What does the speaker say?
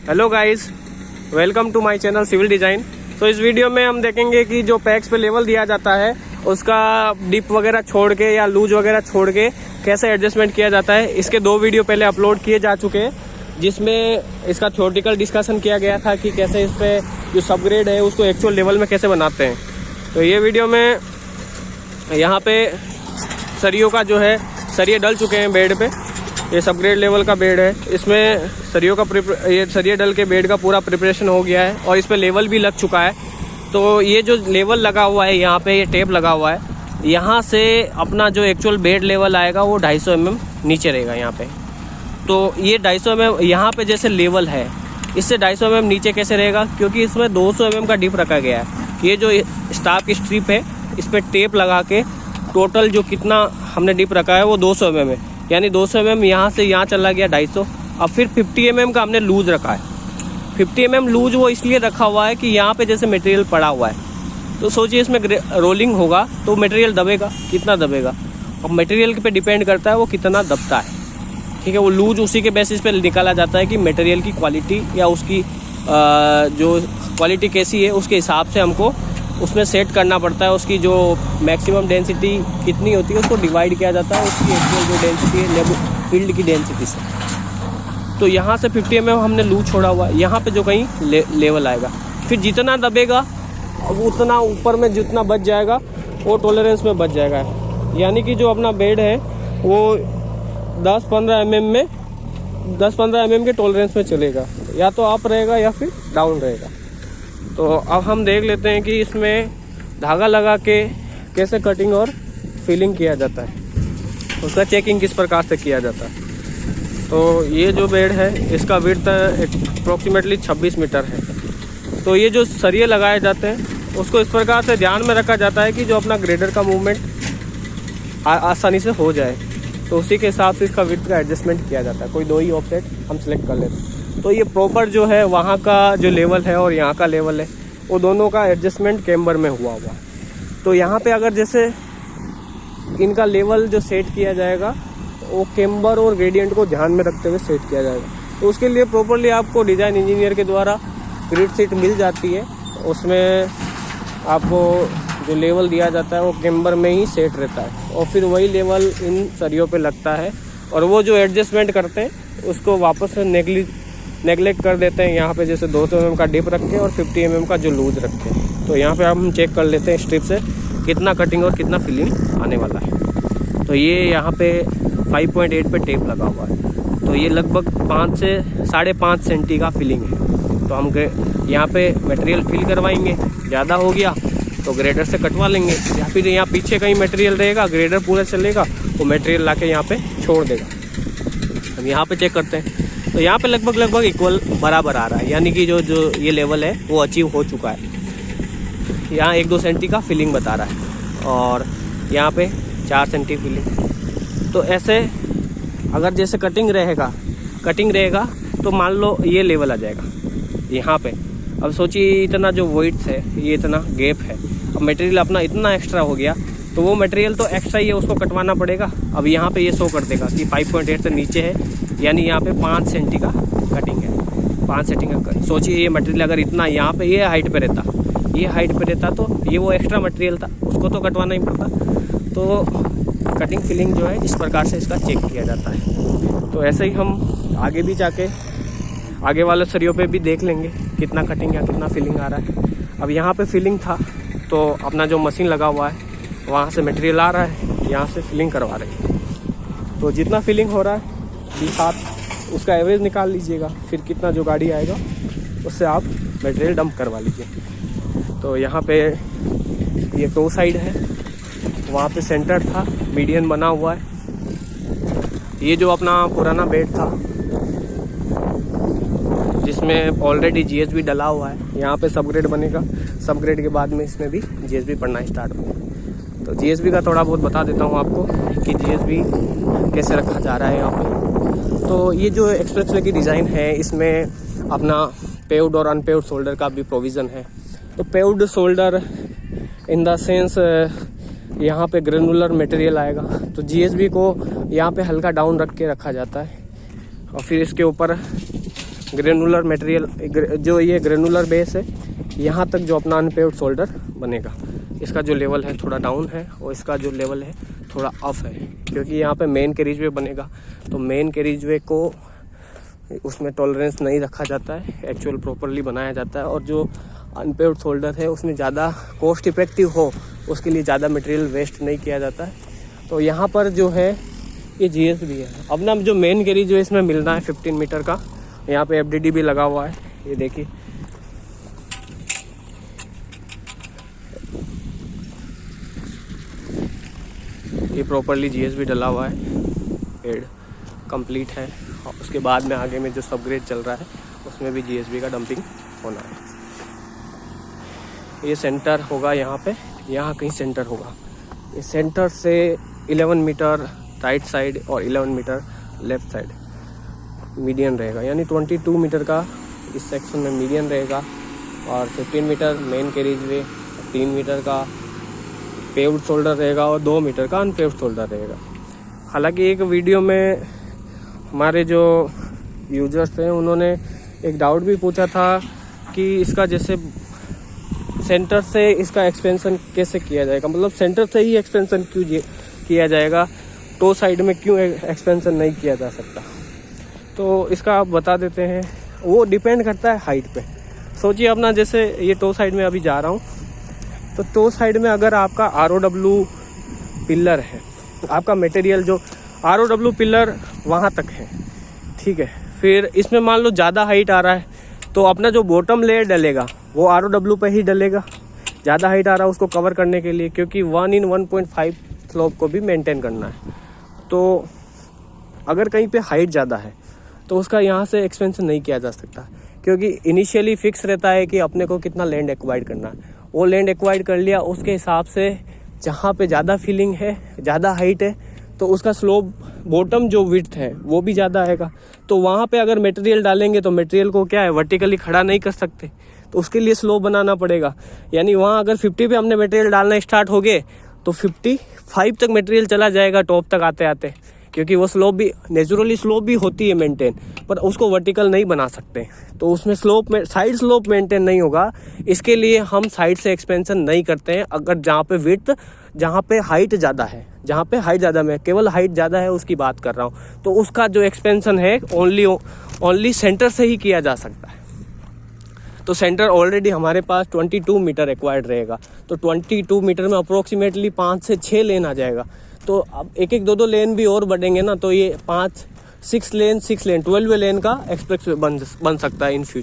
Hello guys, welcome to my channel civil design. तो इस video में हम देखेंगे कि जो पैक्स पे लेवल दिया जाता है उसका डिप वगैरह छोड़ के या लूज वगैरह छोड़ के कैसे एडजस्टमेंट किया जाता है। इसके 2 वीडियो पहले अपलोड किए जा चुके हैं, जिसमें इसका थ्योरेटिकल डिस्कशन किया गया था कि कैसे इस पे जो सबग्रेड है उसको एक्चुअल लेवल में कैसे बनाते हैं। तो ये वीडियो में यहाँ पे सरियों का जो है सरिये डल चुके हैं बेड पे। ये सबग्रेड लेवल का बेड है, इसमें सरियों का ये सरिये डल के बेड का पूरा प्रिपरेशन हो गया है और इस पे लेवल भी लग चुका है। तो ये जो लेवल लगा हुआ है यहाँ पे, ये टेप लगा हुआ है, यहाँ से अपना जो एक्चुअल बेड लेवल आएगा वो 250 mm नीचे रहेगा यहाँ पे। तो ये 250 mm यहाँ पे जैसे लेवल है, इससे 250 mm नीचे कैसे रहेगा, क्योंकि इसमें 200 mm का डिप रखा गया है। ये जो स्टाफ की स्ट्रिप है इस पर टेप लगा के टोटल जो कितना हमने डिप रखा है वो 200 mm है, यानी 200 mm यहाँ से यहाँ चला गया 250। अब फिर 50 mm का हमने लूज रखा है। 50 mm लूज वो इसलिए रखा हुआ है कि यहाँ पे जैसे मटेरियल पड़ा हुआ है, तो सोचिए इसमें रोलिंग होगा तो मटेरियल दबेगा, कितना दबेगा, और मटेरियल पे डिपेंड करता है वो कितना दबता है। ठीक है, वो लूज उसी के बेसिस पे निकाला जाता है कि मटेरियल की क्वालिटी या उसकी जो क्वालिटी कैसी है उसके हिसाब से हमको उसमें सेट करना पड़ता है। उसकी जो मैक्सिमम डेंसिटी कितनी होती है उसको डिवाइड किया जाता है उसकी एक्चुअल जो डेंसिटी है फील्ड की डेंसिटी से। तो यहाँ से 50 mm हमने लूज छोड़ा हुआ है, यहाँ पे जो कहीं लेवल आएगा, फिर जितना दबेगा उतना ऊपर में जितना बच जाएगा वो टॉलरेंस में बच जाएगा। यानी कि जो अपना बेड है वो 10-15 mm के टॉलरेंस में चलेगा, या तो अप रहेगा या फिर डाउन रहेगा। तो अब हम देख लेते हैं कि इसमें धागा लगा के कैसे कटिंग और फिलिंग किया जाता है, उसका चेकिंग किस प्रकार से किया जाता है। तो ये जो बेड है इसका विड्थ अप्रोक्सीमेटली 26 मीटर है। तो ये जो सरिये लगाए जाते हैं उसको इस प्रकार से ध्यान में रखा जाता है कि जो अपना ग्रेडर का मूवमेंट आसानी से हो जाए, तो उसी के हिसाब से इसका विड्थ का एडजस्टमेंट किया जाता है। कोई 2 ही ऑफसेट हम सिलेक्ट कर लेते हैं। तो ये प्रॉपर जो है वहाँ का जो लेवल है और यहाँ का लेवल है वो दोनों का एडजस्टमेंट कैम्बर में हुआ है। तो यहाँ पे अगर जैसे इनका लेवल जो सेट किया जाएगा वो कैम्बर और ग्रेडियंट को ध्यान में रखते हुए सेट किया जाएगा। तो उसके लिए प्रॉपरली आपको डिज़ाइन इंजीनियर के द्वारा ग्रिड शीट मिल जाती है, उसमें आपको जो लेवल दिया जाता है वो कैम्बर में ही सेट रहता है और फिर वही लेवल इन सरियों पे लगता है और वो जो एडजस्टमेंट करते हैं उसको वापस से नेगलेक्ट कर देते हैं। यहाँ पे जैसे 200 mm का डिप रख के और 50 mm का जो लूज रख के। तो यहाँ पे हम चेक कर लेते हैं स्ट्रिप से कितना कटिंग और कितना फिलिंग आने वाला है। तो ये यहाँ पे 5.8 पे टेप लगा हुआ है, तो ये लगभग 5 से 5.5 सेंटी का फिलिंग है। तो हम यहाँ पे मटेरियल फिल करवाएंगे, ज़्यादा हो गया तो ग्रेडर से कटवा लेंगे, या फिर यहाँ पीछे कहीं मटेरियल रहेगा ग्रेडर पूरा चलेगा वो मटेरियल ला के यहाँ पे छोड़ देगा। हम यहाँ पे चेक करते हैं तो यहाँ पे लगभग इक्वल बराबर आ रहा है, यानी कि जो ये लेवल है वो अचीव हो चुका है। यहाँ 1-2 सेंटी का फिलिंग बता रहा है और यहाँ पे 4 सेंटी फिलिंग। तो ऐसे अगर जैसे कटिंग रहेगा तो मान लो ये लेवल आ जाएगा यहाँ पे। अब सोचिए इतना जो वेट्स है, ये इतना गैप है, अब मटेरियल अपना इतना एक्स्ट्रा हो गया तो वो मटेरियल तो एक्स्ट्रा ही है, उसको कटवाना पड़ेगा। अब यहाँ पे ये शो कर देगा कि 5.8 से नीचे है, यानी यहाँ पे 5 सेंटी का कटिंग है, 5 सेंटी का। सोचिए ये मटेरियल अगर इतना यहाँ पे ये हाइट पे रहता तो ये वो एक्स्ट्रा मटेरियल था, उसको तो कटवाना ही पड़ता। तो कटिंग फिलिंग जो है इस प्रकार से इसका चेक किया जाता है। तो ऐसे ही हम आगे भी जाके आगे वाले सरियों पे भी देख लेंगे कितना कटिंग या कितना फिलिंग आ रहा है। अब यहाँ पे फिलिंग था तो अपना जो मशीन लगा हुआ है वहाँ से मटेरियल आ रहा है, यहाँ से फिलिंग करवा रहे हैं। तो जितना फिलिंग हो रहा है 20 उसका एवरेज निकाल लीजिएगा, फिर कितना जो गाड़ी आएगा उससे आप मटेरियल डंप करवा लीजिए। तो यहाँ पे ये 2 साइड है, वहाँ पे सेंटर था, मीडियन बना हुआ है। ये जो अपना पुराना बेड था जिसमें ऑलरेडी जीएसबी डला हुआ है, यहाँ पे सबग्रेड बनेगा, सबग्रेड के बाद में इसमें भी जीएसबी पढ़ना स्टार्ट होगा। तो जीएसबी का थोड़ा बहुत बता देता हूँ आपको कि जीएसबी कैसे रखा जा रहा है यहाँ पे। तो ये जो एक्सप्रेसवे की डिज़ाइन है इसमें अपना पेव्ड और अनपेव्ड शोल्डर का भी प्रोविज़न है। तो paved shoulder in the sense यहाँ पे ग्रेनुलर मटेरियल आएगा, तो जीएसबी को यहाँ पे हल्का डाउन रख के रखा जाता है और फिर इसके ऊपर ग्रेनुलर मटेरियल, जो ये ग्रेनुलर बेस है, यहाँ तक जो अपना अनपेव्ड शोल्डर बनेगा। इसका जो लेवल है थोड़ा डाउन है और इसका जो लेवल है थोड़ा अप है, क्योंकि यहाँ पे मेन कैरिजवे बनेगा। तो मेन कैरिजवे को उसमें टॉलरेंस नहीं रखा जाता है, एक्चुअल प्रॉपरली बनाया जाता है। और जो अनपेव्ड शोल्डर है उसमें ज़्यादा कॉस्ट इफेक्टिव हो, उसके लिए ज़्यादा मटेरियल वेस्ट नहीं किया जाता है। तो यहाँ पर जो है ये GS भी है। अब ना जो मेन कैरिजवे इसमें मिलना है 15 मीटर का, यहाँ पे FDD भी लगा हुआ है, ये देखिए। ये प्रॉपरली GS भी डला हुआ है, पेड़ कंप्लीट है। और उसके बाद में आगे में जो सबग्रेड चल रहा है उसमें भी GSB का डंपिंग होना है। ये सेंटर होगा यहाँ पे, यहाँ कहीं सेंटर होगा। ये सेंटर से 11 मीटर राइट साइड और 11 मीटर लेफ्ट साइड मीडियन रहेगा, यानी 22 मीटर का इस सेक्शन में मीडियन रहेगा। और 15 मीटर मेन कैरिजवे, 3 मीटर का पेव्ड शोल्डर रहेगा और 2 मीटर का अनपेव्ड शोल्डर रहेगा। हालांकि एक वीडियो में हमारे जो यूजर्स हैं उन्होंने एक डाउट भी पूछा था कि इसका जैसे सेंटर से इसका एक्सपेंशन कैसे किया जाएगा, मतलब सेंटर से ही एक्सपेंशन क्यों किया जाएगा, टो साइड में क्यों एक्सपेंशन नहीं किया जा सकता। तो इसका आप बता देते हैं, वो डिपेंड करता है हाइट पे। सोचिए अपना जैसे ये टो साइड में अभी जा रहा हूँ, तो टो साइड में अगर आपका ROW पिलर है, आपका मटेरियल जो ROW पिलर वहाँ तक है, ठीक है। फिर इसमें मान लो ज़्यादा हाइट आ रहा है तो अपना जो बॉटम लेयर डलेगा वो ROW पे ही डलेगा। ज़्यादा हाइट आ रहा है उसको कवर करने के लिए, क्योंकि 1 in 1.5 स्लोप को भी मेंटेन करना है। तो अगर कहीं पे हाइट ज़्यादा है तो उसका यहाँ से एक्सपेंशन नहीं किया जा सकता, क्योंकि इनिशियली फिक्स रहता है कि अपने को कितना लैंड एक्वायर करना है। वो लैंड एक्वायर कर लिया, उसके हिसाब से जहाँ पे ज़्यादा फीलिंग है, ज़्यादा हाइट है, तो उसका स्लोप बॉटम जो विड्थ है वो भी ज़्यादा आएगा। तो वहाँ पे अगर मटेरियल डालेंगे तो मटेरियल को क्या है, वर्टिकली खड़ा नहीं कर सकते, तो उसके लिए स्लोप बनाना पड़ेगा। यानी वहाँ अगर 50 पे हमने मटेरियल डालना स्टार्ट हो गए तो 55 तक मटेरियल चला जाएगा टॉप तक आते आते, क्योंकि वो स्लोप भी नेचुरली स्लोप भी होती है मेंटेन, पर उसको वर्टिकल नहीं बना सकते। तो उसमें स्लोप में साइड स्लोप मेंटेन नहीं होगा, इसके लिए हम साइड से एक्सपेंशन नहीं करते हैं। अगर जहाँ पे विड्थ, जहाँ पे हाइट ज़्यादा है, जहाँ पे हाइट ज़्यादा, मैं केवल हाइट ज़्यादा है उसकी बात कर रहा हूँ, तो उसका जो एक्सपेंशन है ओनली सेंटर से ही किया जा सकता है। तो सेंटर ऑलरेडी हमारे पास 22 मीटर एक्वायर्ड रहेगा, तो 22 मीटर में अप्रोक्सीमेटली 5 से 6 लेन आ जाएगा। तो अब एक एक 2 लेन भी और बढ़ेंगे ना, तो ये 6 लेन 12 लेन का एक्सप्रेस बन सकता है इन फ्यूचर।